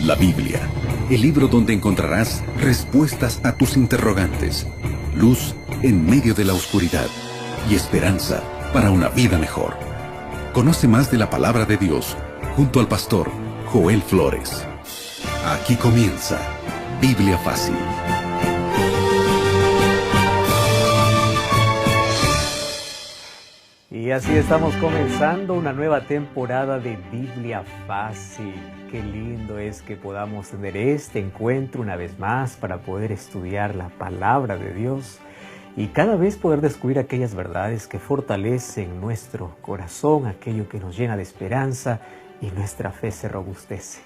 La Biblia, el libro donde encontrarás respuestas a tus interrogantes, luz en medio de la oscuridad y esperanza para una vida mejor. Conoce más de la palabra de Dios junto al pastor Joel Flores. Aquí comienza Biblia Fácil. Y así estamos comenzando una nueva temporada de Biblia Fácil. Qué lindo es que podamos tener este encuentro una vez más para poder estudiar la palabra de Dios y cada vez poder descubrir aquellas verdades que fortalecen nuestro corazón, aquello que nos llena de esperanza y nuestra fe se robustece.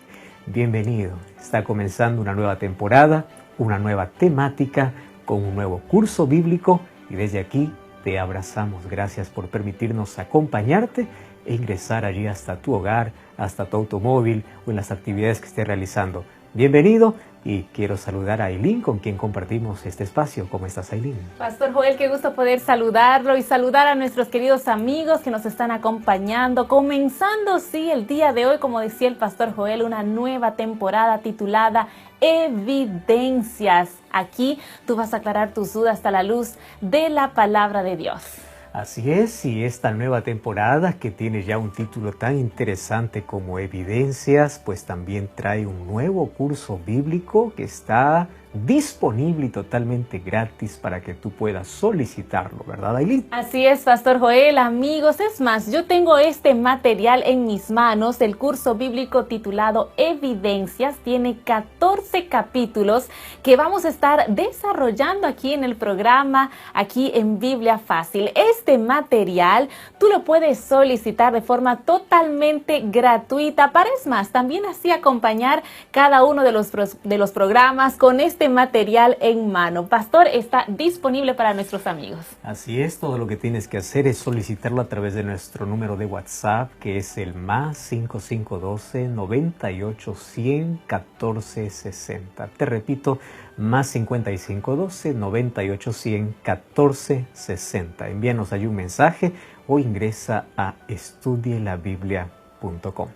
Bienvenido, está comenzando una nueva temporada, una nueva temática con un nuevo curso bíblico y desde aquí te abrazamos. Gracias por permitirnos acompañarte e ingresar allí hasta tu hogar, hasta tu automóvil o en las actividades que estés realizando. Bienvenido y quiero saludar a Aileen, con quien compartimos este espacio. ¿Cómo estás, Aileen? Pastor Joel, qué gusto poder saludarlo y saludar a nuestros queridos amigos que nos están acompañando. Comenzando, sí, el día de hoy, como decía el Pastor Joel, una nueva temporada titulada Evidencias. Aquí tú vas a aclarar tus dudas a la luz de la palabra de Dios. Así es, y esta nueva temporada que tiene ya un título tan interesante como Evidencias, pues también trae un nuevo curso bíblico que está disponible y totalmente gratis para que tú puedas solicitarlo, ¿verdad, Aileen? Así es, Pastor Joel, amigos. Es más, yo tengo este material en mis manos, el curso bíblico titulado Evidencias. Tiene 14 capítulos que vamos a estar desarrollando aquí en el programa, aquí en Biblia Fácil. Este material tú lo puedes solicitar de forma totalmente gratuita para, es más, también así acompañar cada uno de los programas con este material en mano. Pastor, está disponible para nuestros amigos. Así es, todo lo que tienes que hacer es solicitarlo a través de nuestro número de WhatsApp, que es el +5512 98 100 14 60. Te repito, +5512 98 100 14 60. Envíanos allí un mensaje o ingresa a estudielabiblia.com.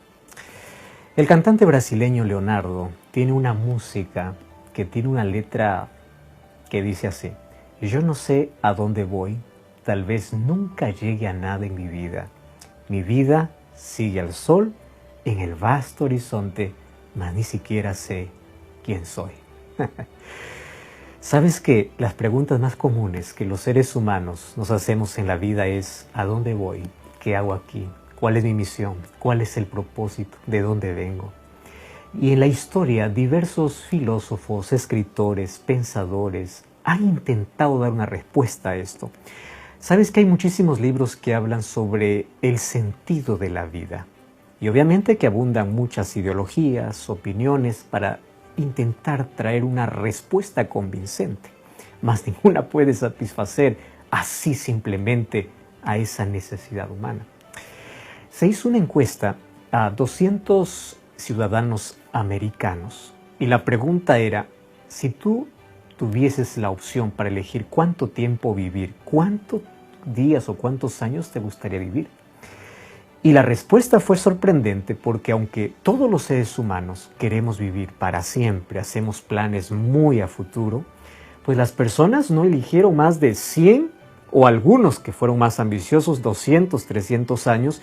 El cantante brasileño Leonardo tiene una música que tiene una letra que dice así: yo no sé a dónde voy, tal vez nunca llegue a nada en mi vida. Mi vida sigue al sol en el vasto horizonte, mas ni siquiera sé quién soy. ¿Sabes que las preguntas más comunes que los seres humanos nos hacemos en la vida es: ¿a dónde voy? ¿Qué hago aquí? ¿Cuál es mi misión? ¿Cuál es el propósito? ¿De dónde vengo? Y en la historia, diversos filósofos, escritores, pensadores han intentado dar una respuesta a esto. Sabes que hay muchísimos libros que hablan sobre el sentido de la vida. Y obviamente que abundan muchas ideologías, opiniones para intentar traer una respuesta convincente. Mas ninguna puede satisfacer así simplemente a esa necesidad humana. Se hizo una encuesta a 200 ciudadanos americanos y la pregunta era: si tú tuvieses la opción para elegir cuánto tiempo vivir, ¿cuántos días o cuántos años te gustaría vivir? Y la respuesta fue sorprendente, porque aunque todos los seres humanos queremos vivir para siempre, hacemos planes muy a futuro, pues las personas no eligieron más de 100 o algunos que fueron más ambiciosos, 200, 300 años.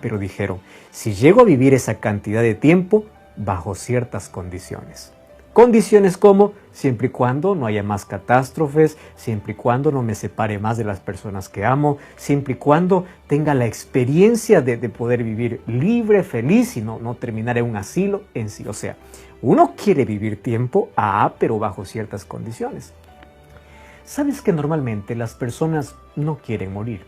Pero dijeron: si llego a vivir esa cantidad de tiempo, bajo ciertas condiciones. Condiciones como: siempre y cuando no haya más catástrofes, siempre y cuando no me separe más de las personas que amo, siempre y cuando tenga la experiencia de poder vivir libre, feliz y no terminar en un asilo en sí. O sea, uno quiere vivir tiempo, pero bajo ciertas condiciones. Sabes que normalmente las personas no quieren morir,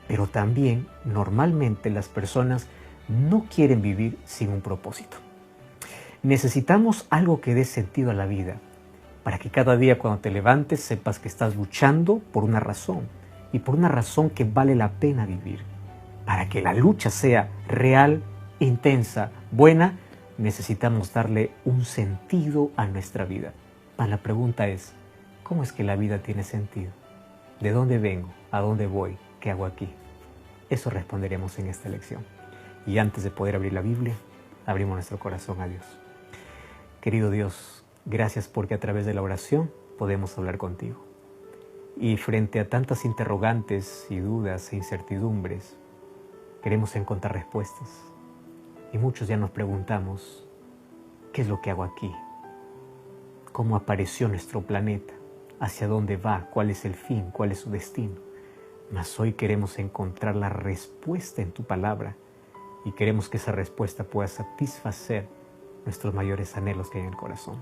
pero también normalmente las personas no quieren vivir sin un propósito. Necesitamos algo que dé sentido a la vida, para que cada día cuando te levantes sepas que estás luchando por una razón, y por una razón que vale la pena vivir. Para que la lucha sea real, intensa, buena, necesitamos darle un sentido a nuestra vida. La pregunta es: ¿cómo es que la vida tiene sentido? ¿De dónde vengo? ¿A dónde voy? ¿Qué hago aquí? Eso responderemos en esta lección. Y antes de poder abrir la Biblia, abrimos nuestro corazón a Dios. Querido Dios, gracias porque a través de la oración podemos hablar contigo. Y frente a tantas interrogantes y dudas e incertidumbres, queremos encontrar respuestas. Y muchos ya nos preguntamos, ¿qué es lo que hago aquí? ¿Cómo apareció nuestro planeta? ¿Hacia dónde va? ¿Cuál es el fin? ¿Cuál es su destino? Mas hoy queremos encontrar la respuesta en tu palabra y queremos que esa respuesta pueda satisfacer nuestros mayores anhelos que hay en el corazón.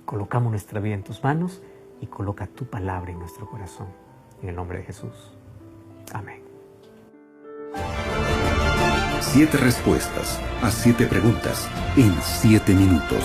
Colocamos nuestra vida en tus manos y coloca tu palabra en nuestro corazón. En el nombre de Jesús. Amén. 7 respuestas a 7 preguntas en 7 minutos.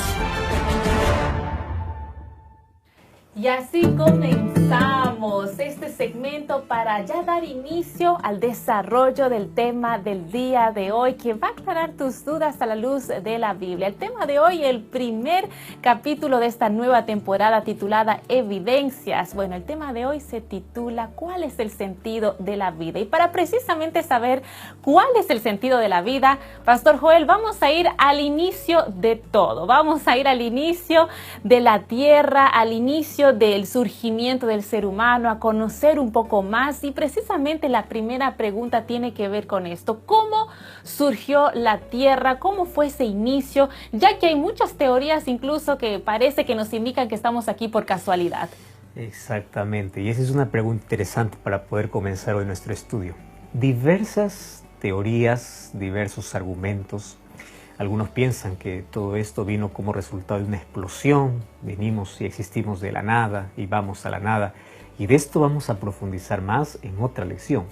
Y así comenzamos este segmento para ya dar inicio al desarrollo del tema del día de hoy, que va a aclarar tus dudas a la luz de la Biblia. El tema de hoy, el primer capítulo de esta nueva temporada titulada Evidencias. Bueno, el tema de hoy se titula ¿Cuál es el sentido de la vida? Y para precisamente saber cuál es el sentido de la vida, Pastor Joel, vamos a ir al inicio de todo. Vamos a ir al inicio de la tierra, al inicio del surgimiento del ser humano, a conocer un poco más, y precisamente la primera pregunta tiene que ver con esto: ¿cómo surgió la tierra? ¿Cómo fue ese inicio? Ya que hay muchas teorías incluso que parece que nos indican que estamos aquí por casualidad. Exactamente, y esa es una pregunta interesante para poder comenzar hoy nuestro estudio. Diversas teorías, diversos argumentos. Algunos piensan que todo esto vino como resultado de una explosión, venimos y existimos de la nada y vamos a la nada. Y de esto vamos a profundizar más en otra lección.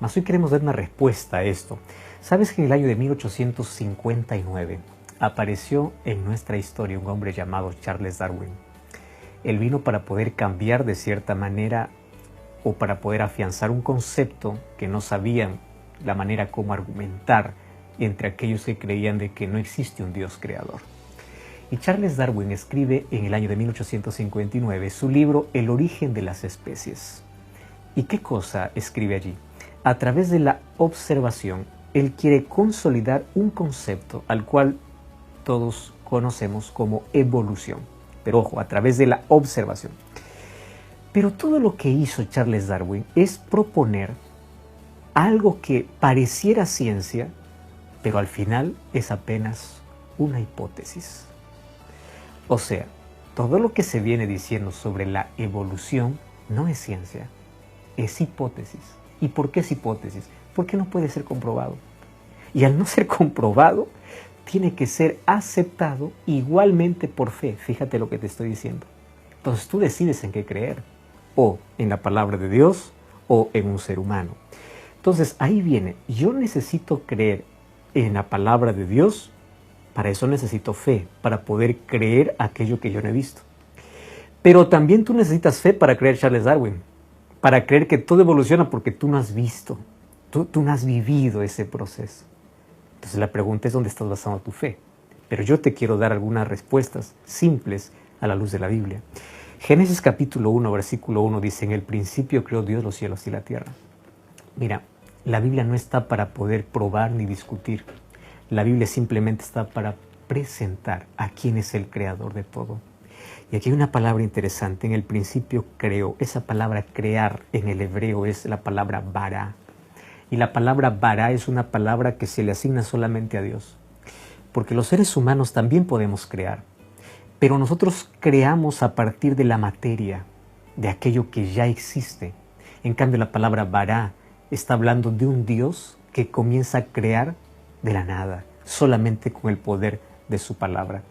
Mas hoy queremos dar una respuesta a esto. ¿Sabes que en el año de 1859 apareció en nuestra historia un hombre llamado Charles Darwin? Él vino para poder cambiar de cierta manera o para poder afianzar un concepto que no sabían la manera como argumentar entre aquellos que creían de que no existe un Dios creador. Y Charles Darwin escribe en el año de 1859 su libro El origen de las especies. ¿Y qué cosa escribe allí? A través de la observación, él quiere consolidar un concepto al cual todos conocemos como evolución. Pero ojo, a través de la observación. Pero todo lo que hizo Charles Darwin es proponer algo que pareciera ciencia, pero al final es apenas una hipótesis. O sea, todo lo que se viene diciendo sobre la evolución no es ciencia, es hipótesis. ¿Y por qué es hipótesis? Porque no puede ser comprobado. Y al no ser comprobado, tiene que ser aceptado igualmente por fe. Fíjate lo que te estoy diciendo. Entonces tú decides en qué creer, o en la palabra de Dios, o en un ser humano. Entonces ahí viene, yo necesito creer en la palabra de Dios. Para eso necesito fe, para poder creer aquello que yo no he visto. Pero también tú necesitas fe para creer Charles Darwin, para creer que todo evoluciona porque tú no has visto, tú no has vivido ese proceso. Entonces la pregunta es: ¿dónde estás basando tu fe? Pero yo te quiero dar algunas respuestas simples a la luz de la Biblia. Génesis capítulo 1, versículo 1 dice: en el principio creó Dios los cielos y la tierra. Mira, la Biblia no está para poder probar ni discutir. La Biblia simplemente está para presentar a quién es el creador de todo. Y aquí hay una palabra interesante. En el principio creó. Esa palabra crear en el hebreo es la palabra bara. Y la palabra bara es una palabra que se le asigna solamente a Dios. Porque los seres humanos también podemos crear. Pero nosotros creamos a partir de la materia, de aquello que ya existe. En cambio, la palabra bara está hablando de un Dios que comienza a crear de la nada, solamente con el poder de su palabra.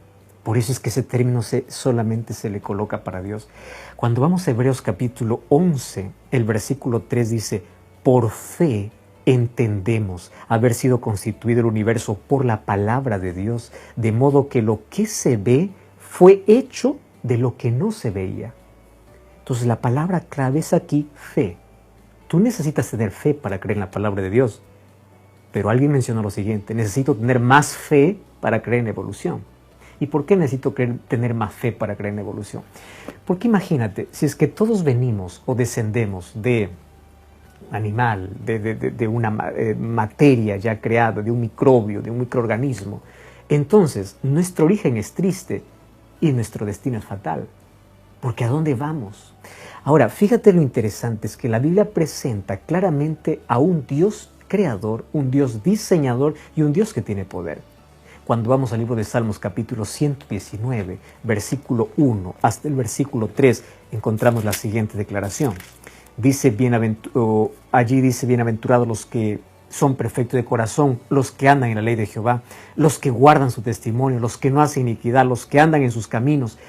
Por eso es que ese término solamente se le coloca para Dios. Cuando vamos a Hebreos capítulo 11, el versículo 3 dice: por fe entendemos haber sido constituido el universo por la palabra de Dios, de modo que lo que se ve fue hecho de lo que no se veía. Entonces la palabra clave es aquí fe. Tú necesitas tener fe para creer en la palabra de Dios. Pero alguien mencionó lo siguiente: necesito tener más fe para creer en evolución. ¿Y por qué necesito tener más fe para creer en evolución? Porque imagínate, si es que todos venimos o descendemos de animal, de una materia ya creada, de un microbio, de un microorganismo, entonces nuestro origen es triste, y nuestro destino es fatal. Porque ¿a dónde vamos? Ahora, fíjate lo interesante, es que la Biblia presenta claramente a un Dios creador, un Dios diseñador y un Dios que tiene poder. Cuando vamos al libro de Salmos capítulo 119, versículo 1 hasta el versículo 3, encontramos la siguiente declaración. Allí dice, bienaventurados los que son perfectos de corazón, los que andan en la ley de Jehová, los que guardan su testimonio, los que no hacen iniquidad, los que andan en sus caminos.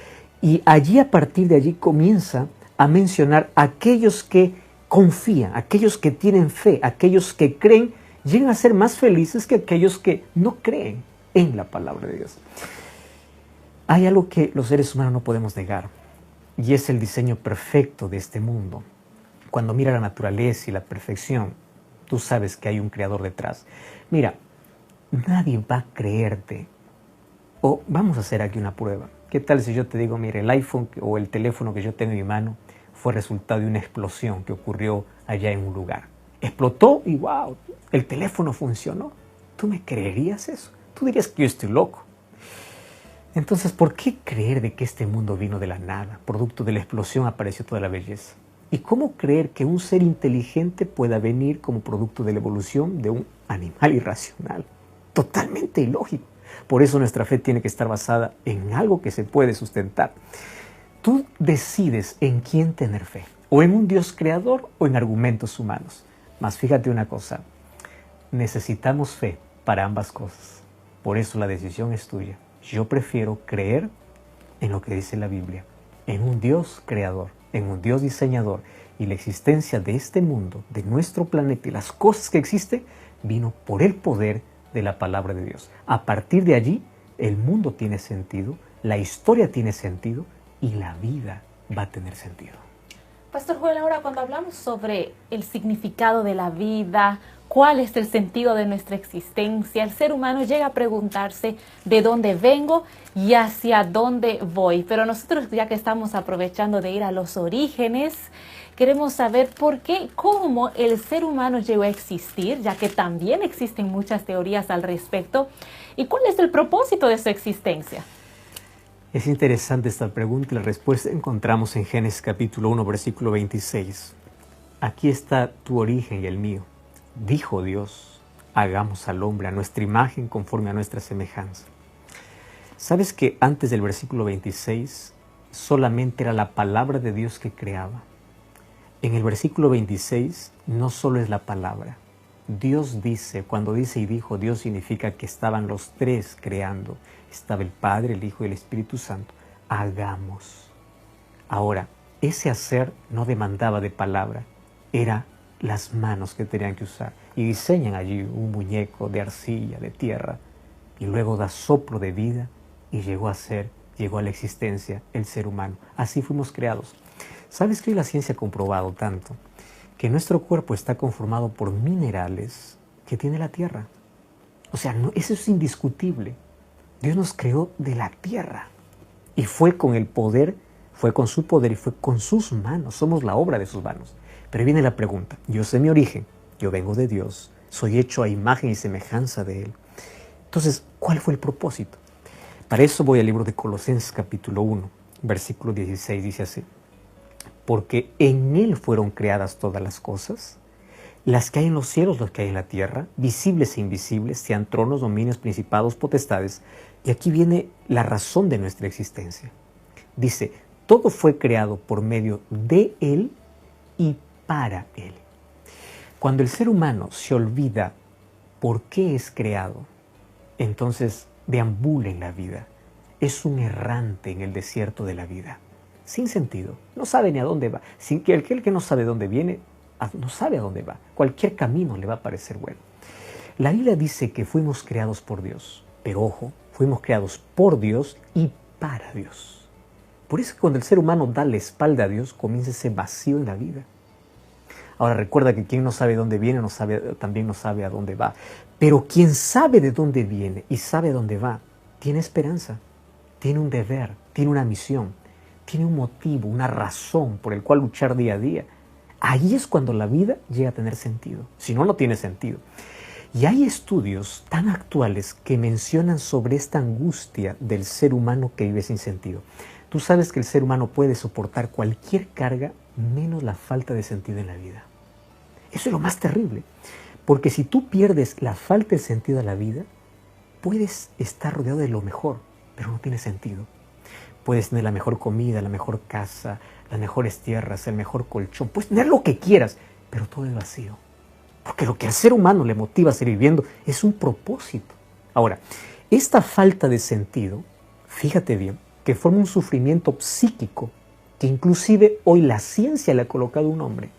Y allí, a partir de allí, comienza a mencionar a aquellos que confían, aquellos que tienen fe, aquellos que creen, llegan a ser más felices que aquellos que no creen en la palabra de Dios. Hay algo que los seres humanos no podemos negar, y es el diseño perfecto de este mundo. Cuando mira la naturaleza y la perfección, tú sabes que hay un creador detrás. Mira, nadie va a creerte. O vamos a hacer aquí una prueba. ¿Qué tal si yo te digo, mire, el iPhone o el teléfono que yo tengo en mi mano fue resultado de una explosión que ocurrió allá en un lugar? Explotó y wow, el teléfono funcionó. ¿Tú me creerías eso? Tú dirías que yo estoy loco. Entonces, ¿por qué creer de que este mundo vino de la nada? Producto de la explosión apareció toda la belleza. ¿Y cómo creer que un ser inteligente pueda venir como producto de la evolución de un animal irracional? Totalmente ilógico. Por eso nuestra fe tiene que estar basada en algo que se puede sustentar. Tú decides en quién tener fe, o en un Dios creador o en argumentos humanos. Mas fíjate una cosa, necesitamos fe para ambas cosas. Por eso la decisión es tuya. Yo prefiero creer en lo que dice la Biblia, en un Dios creador, en un Dios diseñador, y la existencia de este mundo, de nuestro planeta y las cosas que existen, vino por el poder de la palabra de Dios. A partir de allí, el mundo tiene sentido, la historia tiene sentido y la vida va a tener sentido. Pastor Joel, ahora cuando hablamos sobre el significado de la vida, cuál es el sentido de nuestra existencia, el ser humano llega a preguntarse de dónde vengo y hacia dónde voy. Pero nosotros, ya que estamos aprovechando de ir a los orígenes, queremos saber por qué, cómo el ser humano llegó a existir, ya que también existen muchas teorías al respecto, y cuál es el propósito de su existencia. Es interesante esta pregunta y la respuesta encontramos en Génesis capítulo 1, versículo 26. Aquí está tu origen y el mío. Dijo Dios, hagamos al hombre a nuestra imagen conforme a nuestra semejanza. ¿Sabes que antes del versículo 26 solamente era la palabra de Dios que creaba? En el versículo 26 no solo es la palabra. Dios dice, cuando dice y dijo, Dios significa que estaban los tres creando. Estaba el Padre, el Hijo y el Espíritu Santo. Hagamos. Ahora, ese hacer no demandaba de palabra, era las manos que tenían que usar. Y diseñan allí un muñeco de arcilla, de tierra, y luego da soplo de vida y llegó a la existencia el ser humano. Así fuimos creados. ¿Sabes que hoy la ciencia ha comprobado tanto? Que nuestro cuerpo está conformado por minerales que tiene la tierra. O sea, eso es indiscutible. Dios nos creó de la tierra y fue con el poder, fue con su poder y fue con sus manos. Somos la obra de sus manos. Pero viene la pregunta, yo sé mi origen, yo vengo de Dios, soy hecho a imagen y semejanza de Él. Entonces, ¿cuál fue el propósito? Para eso voy al libro de Colosenses capítulo 1, versículo 16, dice así. Porque en Él fueron creadas todas las cosas, las que hay en los cielos, las que hay en la tierra, visibles e invisibles, sean tronos, dominios, principados, potestades. Y aquí viene la razón de nuestra existencia. Dice, todo fue creado por medio de Él y para Él. Cuando el ser humano se olvida por qué es creado, entonces deambula en la vida. Es un errante en el desierto de la vida. Sin sentido, no sabe ni a dónde va. Sin que aquel que no sabe dónde viene, no sabe a dónde va. Cualquier camino le va a parecer bueno. La Biblia dice que fuimos creados por Dios, pero ojo, fuimos creados por Dios y para Dios. Por eso cuando el ser humano da la espalda a Dios, comienza ese vacío en la vida. Ahora recuerda que quien no sabe dónde viene, también no sabe a dónde va. Pero quien sabe de dónde viene y sabe a dónde va, tiene esperanza, tiene un deber, tiene una misión. Tiene un motivo, una razón por el cual luchar día a día. Ahí es cuando la vida llega a tener sentido. Si no, no tiene sentido. Y hay estudios tan actuales que mencionan sobre esta angustia del ser humano que vive sin sentido. Tú sabes que el ser humano puede soportar cualquier carga menos la falta de sentido en la vida. Eso es lo más terrible, porque si tú pierdes la falta de sentido a la vida, puedes estar rodeado de lo mejor, pero no tiene sentido. Puedes tener la mejor comida, la mejor casa, las mejores tierras, el mejor colchón, puedes tener lo que quieras, pero todo es vacío. Porque lo que al ser humano le motiva a seguir viviendo es un propósito. Ahora, esta falta de sentido, fíjate bien, que forma un sufrimiento psíquico que inclusive hoy la ciencia le ha colocado un nombre.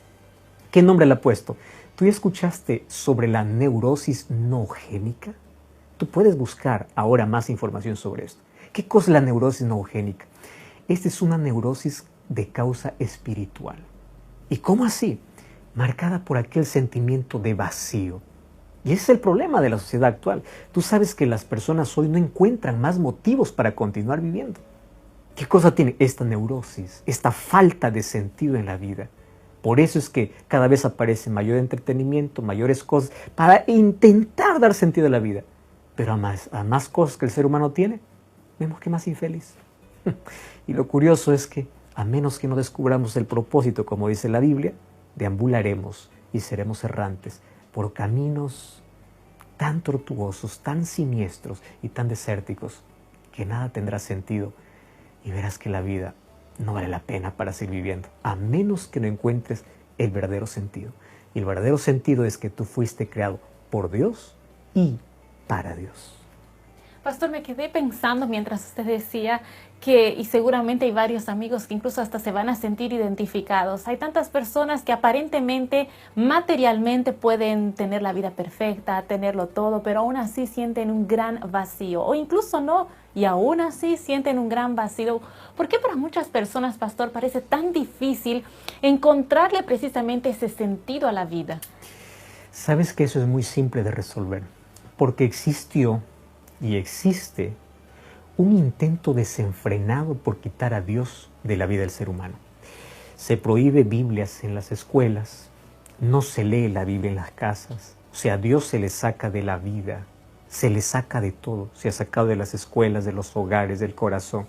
¿Qué nombre le ha puesto? ¿Tú ya escuchaste sobre la neurosis noogénica? Tú puedes buscar ahora más información sobre esto. ¿Qué cosa es la neurosis noogénica? Esta es una neurosis de causa espiritual. ¿Y cómo así? Marcada por aquel sentimiento de vacío. Y ese es el problema de la sociedad actual. Tú sabes que las personas hoy no encuentran más motivos para continuar viviendo. ¿Qué cosa tiene esta neurosis, esta falta de sentido en la vida? Por eso es que cada vez aparece mayor entretenimiento, mayores cosas, para intentar dar sentido a la vida. Pero a más cosas que el ser humano tiene, vemos que más infeliz. Y lo curioso es que, a menos que no descubramos el propósito, como dice la Biblia, deambularemos y seremos errantes por caminos tan tortuosos, tan siniestros y tan desérticos, que nada tendrá sentido. Y verás que la vida no vale la pena para seguir viviendo, a menos que no encuentres el verdadero sentido. Y el verdadero sentido es que tú fuiste creado por Dios y para Dios. Pastor, me quedé pensando mientras usted decía que, y seguramente hay varios amigos que incluso hasta se van a sentir identificados. Hay tantas personas que aparentemente, materialmente pueden tener la vida perfecta, tenerlo todo, pero aún así sienten un gran vacío, o incluso no, y aún así sienten un gran vacío. ¿Por qué para muchas personas, pastor, parece tan difícil encontrarle precisamente ese sentido a la vida? Sabes que eso es muy simple de resolver, porque existió y existe un intento desenfrenado por quitar a Dios de la vida del ser humano. Se prohíbe Biblias en las escuelas, no se lee la Biblia en las casas, o sea, Dios se le saca de la vida, se le saca de todo, se ha sacado de las escuelas, de los hogares, del corazón,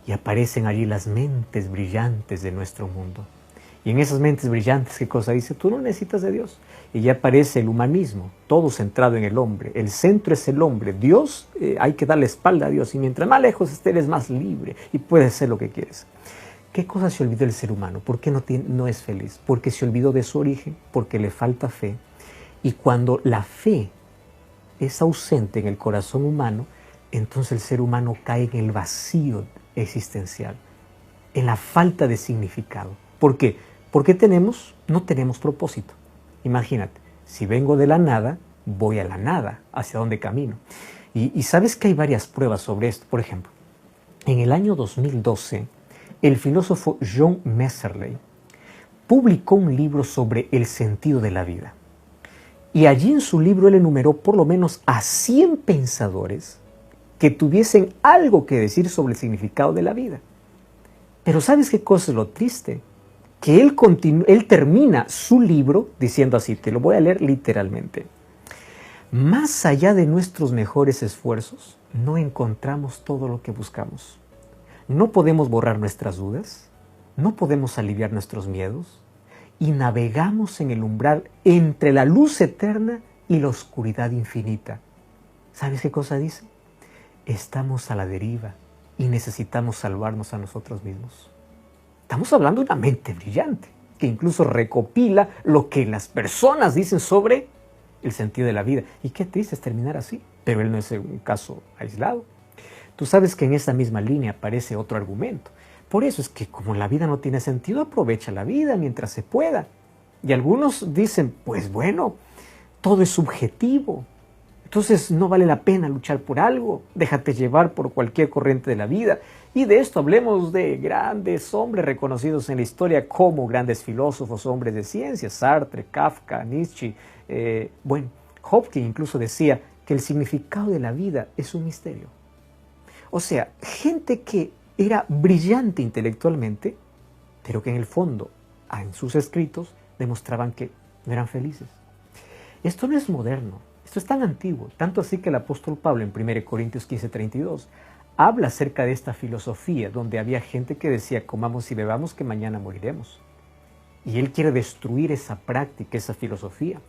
y aparecen allí las mentes brillantes de nuestro mundo. Y en esas mentes brillantes, ¿qué cosa dice? Tú no necesitas de Dios. Y ya aparece el humanismo, todo centrado en el hombre. El centro es el hombre. Dios, hay que darle espalda a Dios. Y mientras más lejos estés, eres más libre y puedes hacer lo que quieres. ¿Qué cosa se olvidó el ser humano? ¿Por qué no es feliz? Porque se olvidó de su origen, porque le falta fe. Y cuando la fe es ausente en el corazón humano, entonces el ser humano cae en el vacío existencial, en la falta de significado. ¿Por qué? Porque no tenemos propósito. Imagínate, si vengo de la nada, voy a la nada, ¿hacia dónde camino? Y sabes que hay varias pruebas sobre esto. Por ejemplo, en el año 2012, el filósofo John Messerly publicó un libro sobre el sentido de la vida. Y allí en su libro él enumeró por lo menos a 100 pensadores que tuviesen algo que decir sobre el significado de la vida. Pero ¿sabes qué cosa es lo triste? Que él termina su libro diciendo así, te lo voy a leer literalmente. Más allá de nuestros mejores esfuerzos, no encontramos todo lo que buscamos. No podemos borrar nuestras dudas, no podemos aliviar nuestros miedos, y navegamos en el umbral entre la luz eterna y la oscuridad infinita. ¿Sabes qué cosa dice? Estamos a la deriva y necesitamos salvarnos a nosotros mismos. Estamos hablando de una mente brillante, que incluso recopila lo que las personas dicen sobre el sentido de la vida. Y qué triste es terminar así, pero él no es un caso aislado. Tú sabes que en esa misma línea aparece otro argumento. Por eso es que como la vida no tiene sentido, aprovecha la vida mientras se pueda. Y algunos dicen, pues bueno, todo es subjetivo. Entonces no vale la pena luchar por algo, déjate llevar por cualquier corriente de la vida. Y de esto hablemos de grandes hombres reconocidos en la historia como grandes filósofos, hombres de ciencia, Sartre, Kafka, Nietzsche. Hopkins incluso decía que el significado de la vida es un misterio. O sea, gente que era brillante intelectualmente, pero que en el fondo, en sus escritos, demostraban que no eran felices. Esto no es moderno. Esto es tan antiguo, tanto así que el apóstol Pablo en 1 Corintios 15:32 habla acerca de esta filosofía donde había gente que decía comamos y bebamos que mañana moriremos. Y él quiere destruir esa práctica, esa filosofía.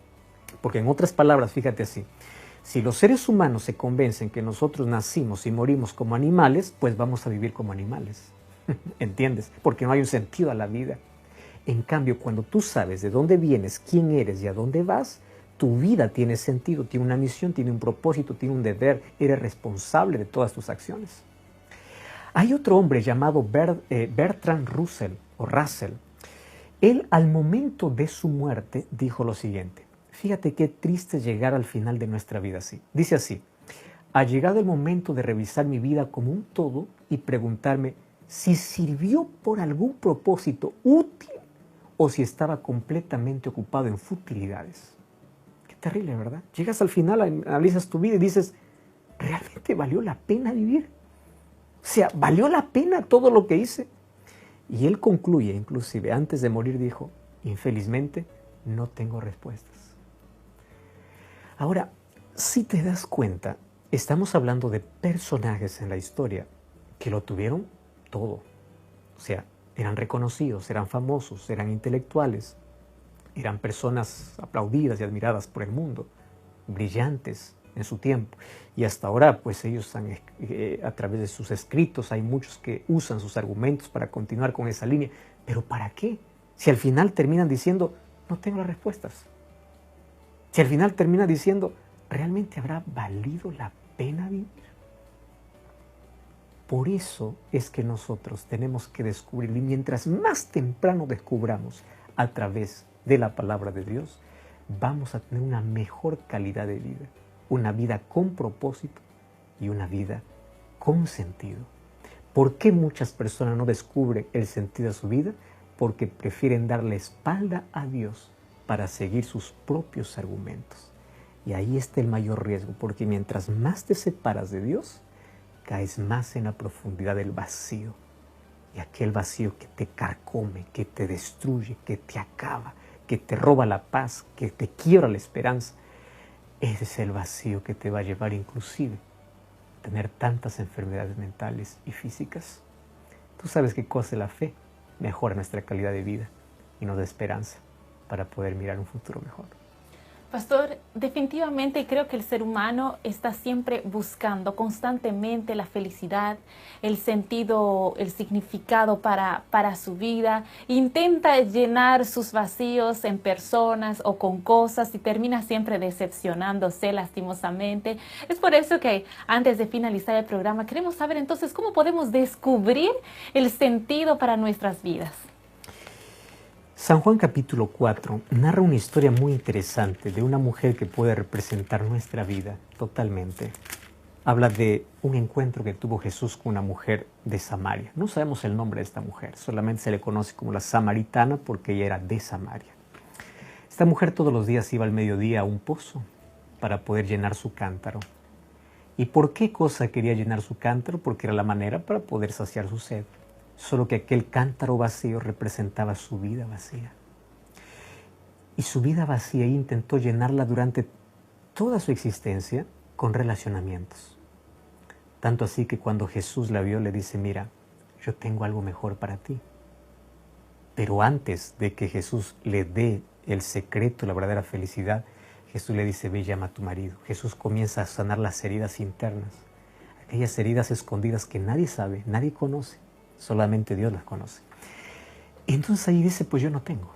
Porque en otras palabras, fíjate así, si los seres humanos se convencen que nosotros nacimos y morimos como animales, pues vamos a vivir como animales. ¿Entiendes? Porque no hay un sentido a la vida. En cambio, cuando tú sabes de dónde vienes, quién eres y a dónde vas, tu vida tiene sentido, tiene una misión, tiene un propósito, tiene un deber, eres responsable de todas tus acciones. Hay otro hombre llamado Bertrand Russell, o Russell. Él, al momento de su muerte, dijo lo siguiente. Fíjate qué triste llegar al final de nuestra vida así. Dice así: ha llegado el momento de revisar mi vida como un todo y preguntarme si sirvió por algún propósito útil o si estaba completamente ocupado en futilidades. Qué terrible, ¿verdad? Llegas al final, analizas tu vida y dices, ¿realmente valió la pena vivir? O sea, ¿valió la pena todo lo que hice? Y él concluye, inclusive, antes de morir dijo, infelizmente, no tengo respuestas. Ahora, si te das cuenta, estamos hablando de personajes en la historia que lo tuvieron todo. O sea, eran reconocidos, eran famosos, eran intelectuales, eran personas aplaudidas y admiradas por el mundo, brillantes en su tiempo. Y hasta ahora, pues ellos a través de sus escritos, hay muchos que usan sus argumentos para continuar con esa línea. ¿Pero para qué? Si al final terminan diciendo, no tengo las respuestas. Si al final termina diciendo, ¿realmente habrá valido la pena vivir? Por eso es que nosotros tenemos que descubrir, y mientras más temprano descubramos a través de la palabra de Dios, vamos a tener una mejor calidad de vida, una vida con propósito y una vida con sentido. ¿Por qué muchas personas no descubren el sentido de su vida? Porque prefieren dar la espalda a Dios para seguir sus propios argumentos. Y ahí está el mayor riesgo, porque mientras más te separas de Dios, caes más en la profundidad del vacío. Y aquel vacío que te carcome, que te destruye, que te acaba, que te roba la paz, que te quiebra la esperanza. Ese es el vacío que te va a llevar inclusive a tener tantas enfermedades mentales y físicas. Tú sabes que cosa la fe mejora nuestra calidad de vida y nos da esperanza para poder mirar un futuro mejor. Pastor, definitivamente creo que el ser humano está siempre buscando constantemente la felicidad, el sentido, el significado para su vida. Intenta llenar sus vacíos en personas o con cosas y termina siempre decepcionándose lastimosamente. Es por eso que antes de finalizar el programa queremos saber entonces cómo podemos descubrir el sentido para nuestras vidas. San Juan capítulo 4 narra una historia muy interesante de una mujer que puede representar nuestra vida totalmente. Habla de un encuentro que tuvo Jesús con una mujer de Samaria. No sabemos el nombre de esta mujer, solamente se le conoce como la samaritana porque ella era de Samaria. Esta mujer todos los días iba al mediodía a un pozo para poder llenar su cántaro. ¿Y por qué cosa quería llenar su cántaro? Porque era la manera para poder saciar su sed. Solo que aquel cántaro vacío representaba su vida vacía. Y su vida vacía intentó llenarla durante toda su existencia con relacionamientos. Tanto así que cuando Jesús la vio le dice, mira, yo tengo algo mejor para ti. Pero antes de que Jesús le dé el secreto, la verdadera felicidad, Jesús le dice, ve, llama a tu marido. Jesús comienza a sanar las heridas internas, aquellas heridas escondidas que nadie sabe, nadie conoce. Solamente Dios las conoce. Entonces ahí dice, pues yo no tengo.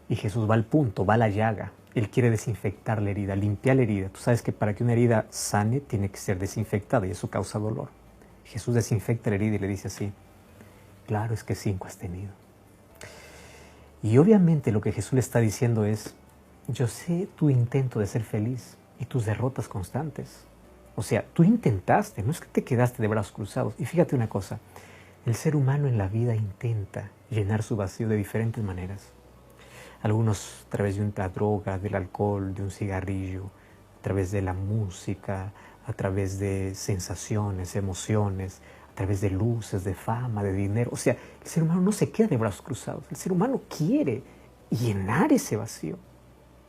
Y Jesús va al punto, va a la llaga. Él quiere desinfectar la herida, limpiar la herida. Tú sabes que para que una herida sane tiene que ser desinfectada y eso causa dolor. Jesús desinfecta la herida y le dice así, claro, es que 5 has tenido. Y obviamente lo que Jesús le está diciendo es, yo sé tu intento de ser feliz y tus derrotas constantes. O sea, tú intentaste, no es que te quedaste de brazos cruzados. Y fíjate una cosa, el ser humano en la vida intenta llenar su vacío de diferentes maneras. Algunos a través de una droga, del alcohol, de un cigarrillo, a través de la música, a través de sensaciones, emociones, a través de luces, de fama, de dinero. O sea, el ser humano no se queda de brazos cruzados. El ser humano quiere llenar ese vacío,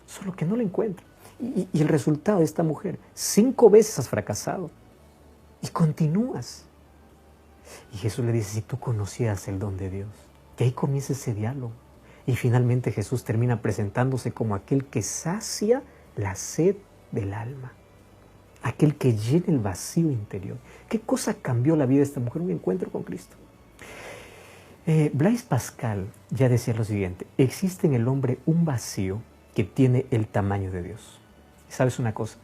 solo que no lo encuentra. Y el resultado de esta mujer, 5 veces has fracasado y continúas. Y Jesús le dice, si tú conocieras el don de Dios, y ahí comienza ese diálogo. Y finalmente Jesús termina presentándose como aquel que sacia la sed del alma, aquel que llena el vacío interior. ¿Qué cosa cambió la vida de esta mujer? Un encuentro con Cristo. Blaise Pascal ya decía lo siguiente, existe en el hombre un vacío que tiene el tamaño de Dios. ¿Sabes una cosa?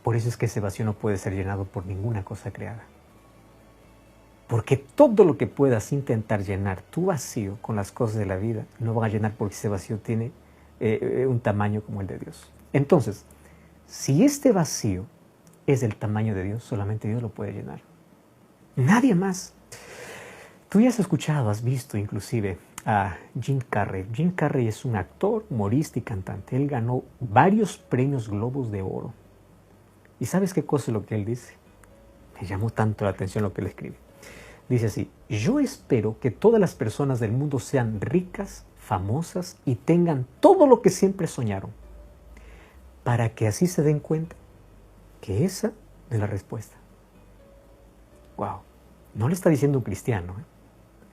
Por eso es que ese vacío no puede ser llenado por ninguna cosa creada. Porque todo lo que puedas intentar llenar tu vacío con las cosas de la vida, no van a llenar porque ese vacío tiene un tamaño como el de Dios. Entonces, si este vacío es del tamaño de Dios, solamente Dios lo puede llenar. Nadie más. Tú ya has escuchado, has visto inclusive a Jim Carrey. Jim Carrey es un actor, humorista y cantante. Él ganó varios premios Globos de Oro. ¿Y sabes qué cosa es lo que él dice? Me llamó tanto la atención lo que él escribe. Dice así, yo espero que todas las personas del mundo sean ricas, famosas y tengan todo lo que siempre soñaron, para que así se den cuenta que esa es la respuesta. Wow, no le está diciendo un cristiano,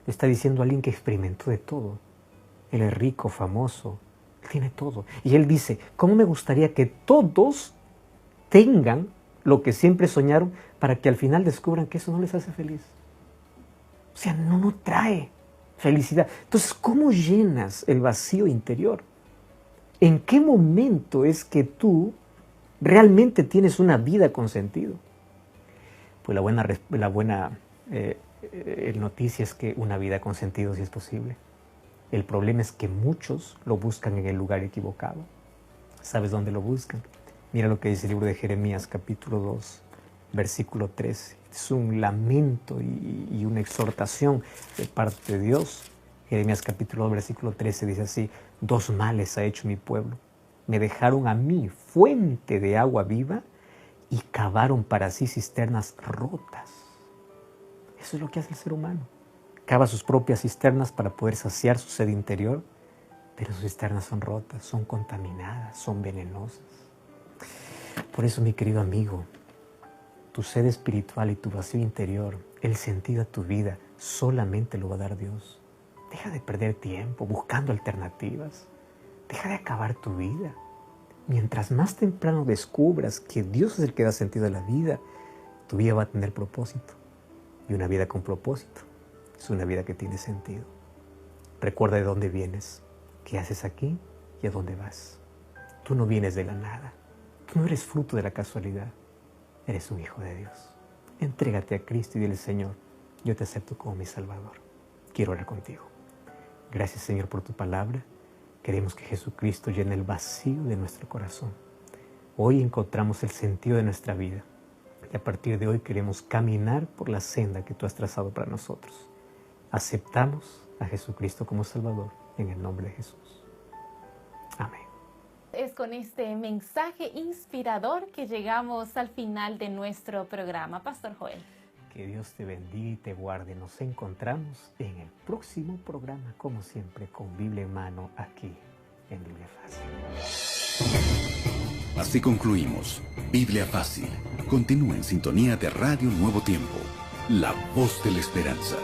le está diciendo a alguien que experimentó de todo. Él es rico, famoso, tiene todo. Y él dice, ¿cómo me gustaría que todos tengan lo que siempre soñaron para que al final descubran que eso no les hace feliz? O sea, no trae felicidad. Entonces, ¿cómo llenas el vacío interior? ¿En qué momento es que tú realmente tienes una vida con sentido? Pues la buena noticia es que una vida con sentido sí es posible. El problema es que muchos lo buscan en el lugar equivocado. ¿Sabes dónde lo buscan? Mira lo que dice el libro de Jeremías, capítulo 2, versículo 13. Es un lamento y una exhortación de parte de Dios. Jeremías capítulo 2, versículo 13 dice así, 2 males ha hecho mi pueblo. Me dejaron a mí fuente de agua viva y cavaron para sí cisternas rotas. Eso es lo que hace el ser humano. Cava sus propias cisternas para poder saciar su sed interior, pero sus cisternas son rotas, son contaminadas, son venenosas. Por eso, mi querido amigo, tu sed espiritual y tu vacío interior, el sentido a tu vida, solamente lo va a dar Dios. Deja de perder tiempo buscando alternativas. Deja de acabar tu vida. Mientras más temprano descubras que Dios es el que da sentido a la vida, tu vida va a tener propósito. Y una vida con propósito es una vida que tiene sentido. Recuerda de dónde vienes, qué haces aquí y a dónde vas. Tú no vienes de la nada. Tú no eres fruto de la casualidad. Eres un hijo de Dios. Entrégate a Cristo y dile, Señor, yo te acepto como mi Salvador. Quiero orar contigo. Gracias, Señor, por tu palabra. Queremos que Jesucristo llene el vacío de nuestro corazón. Hoy encontramos el sentido de nuestra vida. Y a partir de hoy queremos caminar por la senda que tú has trazado para nosotros. Aceptamos a Jesucristo como Salvador en el nombre de Jesús. Amén. Es con este mensaje inspirador que llegamos al final de nuestro programa. Pastor Joel. Que Dios te bendiga y te guarde. Nos encontramos en el próximo programa, como siempre, con Biblia en mano, aquí en Biblia Fácil. Así concluimos Biblia Fácil. Continúa en sintonía de Radio Nuevo Tiempo, la voz de la esperanza.